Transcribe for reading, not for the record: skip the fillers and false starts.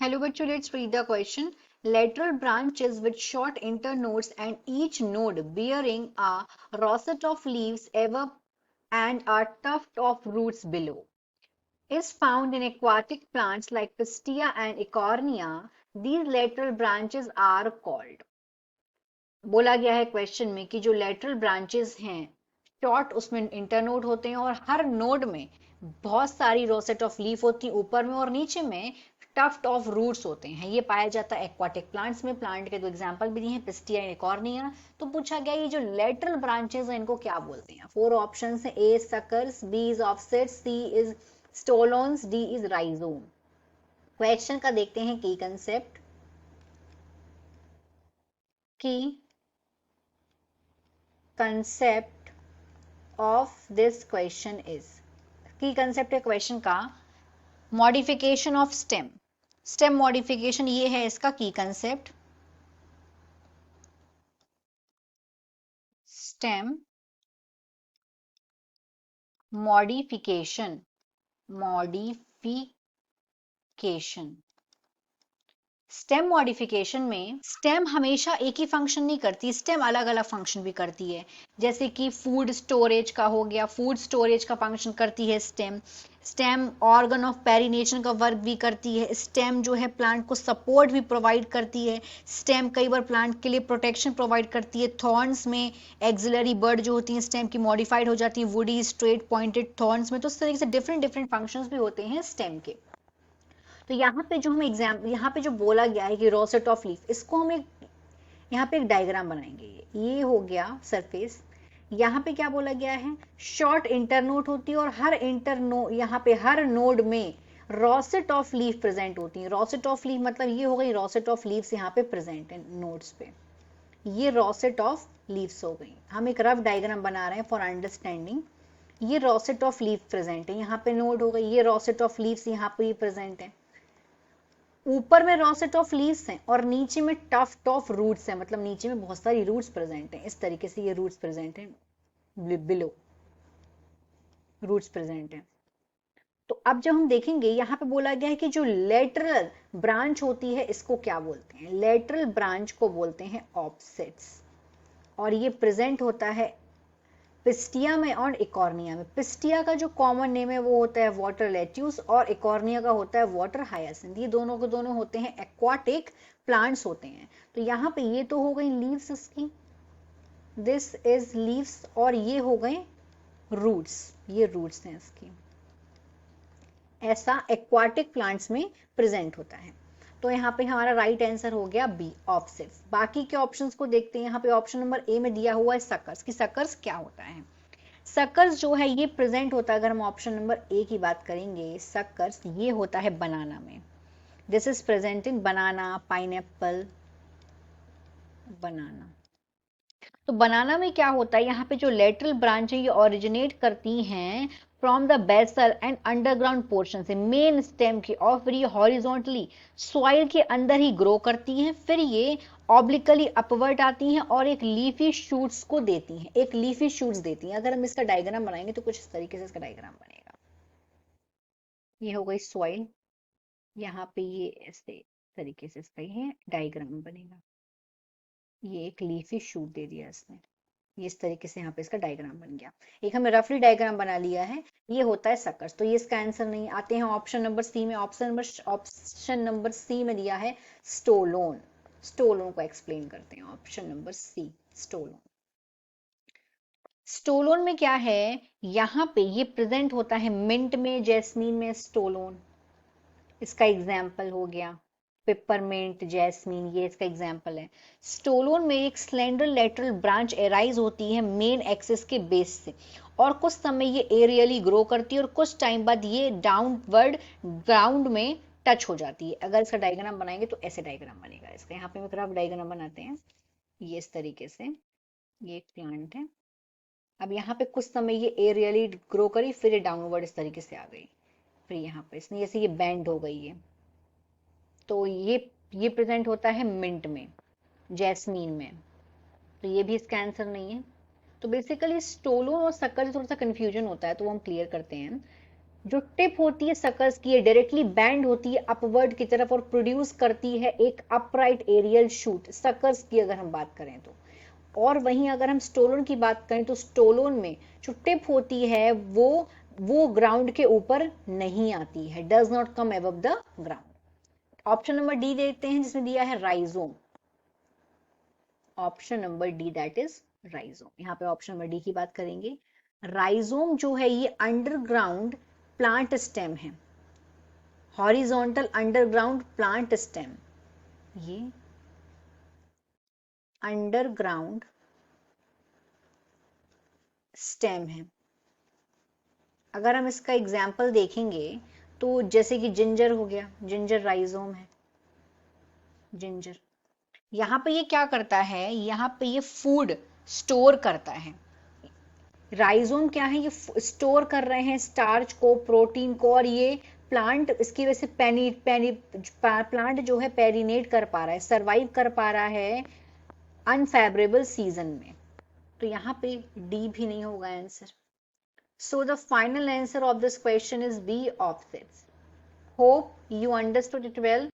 Hello, bachcho, let's read the question. Lateral branches with short internodes and each node bearing a rosette of leaves above and a tuft of roots below is found in aquatic plants like Pistia and Eichhornia. These lateral branches are called. बोला गया है question में कि जो lateral branches हैं short उसमें internode होते हैं और हर नोड में बहुत सारी रोसेट ऑफ लीफ होती है ऊपर में और नीचे में टफ्ट ऑफ रूट्स होते हैं। ये पाया जाता है एक्वाटिक प्लांट्स में। प्लांट के दो एग्जांपल भी दिए हैं, पिस्टिया एंड एकॉर्निया। तो पूछा गया ये जो लेटरल ब्रांचेस हैं इनको क्या बोलते हैं। फोर ऑप्शन है, A suckers, B is offset, C is stolons, D is rhizome. Question का देखते हैं key concept. Key concept of this question is, key concept है क्वेश्चन का modification of stem. Stem modification ये है इसका key concept. Stem modification, modification stem modification में stem हमेशा एक ही फंक्शन नहीं करती, स्टेम अलग अलग फंक्शन भी करती है। जैसे कि फूड स्टोरेज का हो गया, फूड स्टोरेज का फंक्शन करती है stem. Stem organ of perennation का वर्क भी करती है। स्टेम जो है प्लांट को सपोर्ट भी प्रोवाइड करती है। स्टेम कई बार प्लांट के लिए प्रोटेक्शन प्रोवाइड करती है। थॉर्न्स में एक्सिलरी बर्ड जो होती है स्टेम की मॉडिफाइड हो जाती है वुडी स्ट्रेट पॉइंटेड थॉर्न्स में। तो इस तरीके से डिफरेंट डिफरेंट फंक्शंस भी होते हैं स्टेम के। तो यहाँ पे जो हम एग्जाम यहाँ पे जो बोला गया है कि रोसेट ऑफ लीफ, इसको हम एक यहाँ पे एक डायग्राम बनाएंगे। ये हो गया सरफेस। यहाँ पे क्या बोला गया है, शॉर्ट इंटरनोड होती है और हर इंटरनो यहाँ पे हर नोड में रोसेट ऑफ लीफ प्रेजेंट होती है। रोसेट ऑफ लीफ मतलब ये हो गई रोसेट ऑफ लीव्स यहाँ पे प्रेजेंट है नोड्स पे। ये रोसेट ऑफ लीव्स हो गई। हम एक रफ डायग्राम बना रहे हैं फॉर अंडरस्टैंडिंग। ये रोसेट ऑफ लीफ प्रेजेंट है, यहाँ पे नोड हो गई। ये रोसेट ऑफ लीव्स यहाँ पे प्रेजेंट है। ऊपर में रोसेट ऑफ लीव्स हैं और नीचे में टफ्ट ऑफ रूट्स हैं, मतलब नीचे में बहुत सारी रूट्स प्रेजेंट हैं। इस तरीके से ये रूट्स प्रेजेंट हैं, बिलो रूट्स प्रेजेंट हैं। तो अब जब हम देखेंगे यहाँ पे बोला गया है कि जो लेटरल ब्रांच होती है इसको क्या बोलते हैं। लेटरल ब्रांच को बोलते हैं ऑफसेट्स और ये प्रेजेंट होता है पिस्टिया में और इकॉर्निया में। पिस्टिया का जो कॉमन नेम है वो होता है वाटर लेट्यूस और इकॉर्निया का होता है वाटर हायासिंथ। ये दोनों के दोनों होते हैं एक्वाटिक प्लांट्स होते हैं। तो यहाँ पे ये तो हो गई लीव्स इसकी, दिस इज लीव्स, और ये हो गए रूट्स, ये रूट्स हैं इसकी। ऐसा एक्वाटिक प्लांट्स में प्रेजेंट होता है। तो यहाँ पे हमारा राइट आंसर हो गया बी ऑफसेट्स। बाकी के ऑप्शंस को देखते हैं। यहाँ पे ऑप्शन नंबर ए में दिया हुआ है सकर्स। कि सकर्स क्या होता है। सकर्स जो है ये प्रेजेंट होता है, अगर हम ऑप्शन नंबर ए की बात करेंगे, सकर्स ये होता है बनाना में। This is present in banana, pineapple, banana. तो बनाना में क्या होता है, यहाँ पे जो लेटरल ब्रांच है ये ओरिजिनेट करती हैं from the basal and underground portion से। मेन स्टेम की और फिर ये हॉरिजॉन्टली सॉइल के अंदर ही ग्रो करती हैं, फिर ये ऑब्लिकली अपवर्ड आती हैं और एक लीफी शूट्स को देती हैं, एक लीफी शूट्स देती हैं। अगर हम इसका डायग्राम बनाएंगे तो कुछ इस तरीके से इसका डायग्राम बनेगा। ये हो गई सॉइल, यहाँ पे ये ऐसे तरीके से इसका ये डायग्राम बनेगा। ये एक लीफी शूट दे दिया इसने, ये इस तरीके से यहाँ पे इसका डायग्राम बन गया। एक हमें रफली डायग्राम बना लिया है, ये होता है सकर्स। तो ये इसका आंसर नहीं। आते हैं ऑप्शन नंबर सी में। ऑप्शन नंबर सी में दिया है स्टोलोन। स्टोलोन को एक्सप्लेन करते हैं। Option number C stolon. Stolon में क्या है, यहाँ पे ये प्रेजेंट होता है मिंट में, जैस्मीन में स्टोलोन इसका एग्जाम्पल हो गया। पिपरमिंट, जैस्मीन, ये इसका एग्जाम्पल है। स्टोलोन में एक स्लेंडर लेटरल ब्रांच एराइज होती है मेन एक्सिस के बेस से और कुछ समय ये एरियली ग्रो करती है और कुछ टाइम बाद ये डाउनवर्ड ग्राउंड में टच हो जाती है। अगर इसका डायग्राम बनाएंगे तो ऐसे डायग्राम बनेगा इसका। यहाँ पे हम एक रफ डायग्राम बनाते हैं, ये इस तरीके से। ये एक प्लांट है। अब यहाँ पे कुछ समय ये एरियली ग्रो करी, फिर ये डाउनवर्ड इस तरीके से आ गई, फिर यहाँ पे इसने जैसे ये बैंड हो गई है। तो ये प्रेजेंट होता है मिंट में, जैस्मीन में। तो ये भी इसका आंसर नहीं है। तो बेसिकली स्टोलोन और सक्कर से थोड़ा सा कंफ्यूजन होता है, तो वो हम क्लियर करते हैं। जो टिप होती है सकस की, ये डायरेक्टली बैंड होती है अपवर्ड की तरफ और प्रोड्यूस करती है एक अपराइट एरियल शूट, सकस की अगर हम बात करें तो। और वहीं अगर हम स्टोलोन की बात करें तो स्टोलोन में जो टिप होती है वो ग्राउंड के ऊपर नहीं आती है, does not come above the ground. Option number D देखते हैं जिसमें दिया है rhizome. Option number D that is rhizome. यहाँ पे ऑप्शन नंबर डी की बात करेंगे। राइजोम जो है ये अंडरग्राउंड प्लांट स्टेम है, हॉरिजॉन्टल अंडरग्राउंड प्लांट स्टेम, ये अंडरग्राउंड स्टेम है। अगर हम इसका एग्जाम्पल देखेंगे तो जैसे कि जिंजर हो गया, जिंजर राइजोम है, जिंजर। यहाँ पे ये क्या करता है, यहाँ पे ये फूड स्टोर करता है। राइजोम क्या है, ये स्टोर कर रहे हैं स्टार्च को, प्रोटीन को, और ये प्लांट इसकी वजह से प्लांट जो है पेरिनेट कर पा रहा है, सरवाइव कर पा रहा है अनफेवरेबल सीजन में। तो यहाँ पे डी भी नहीं होगा answer. So the final answer of this question is B, opposites. Hope you understood it well.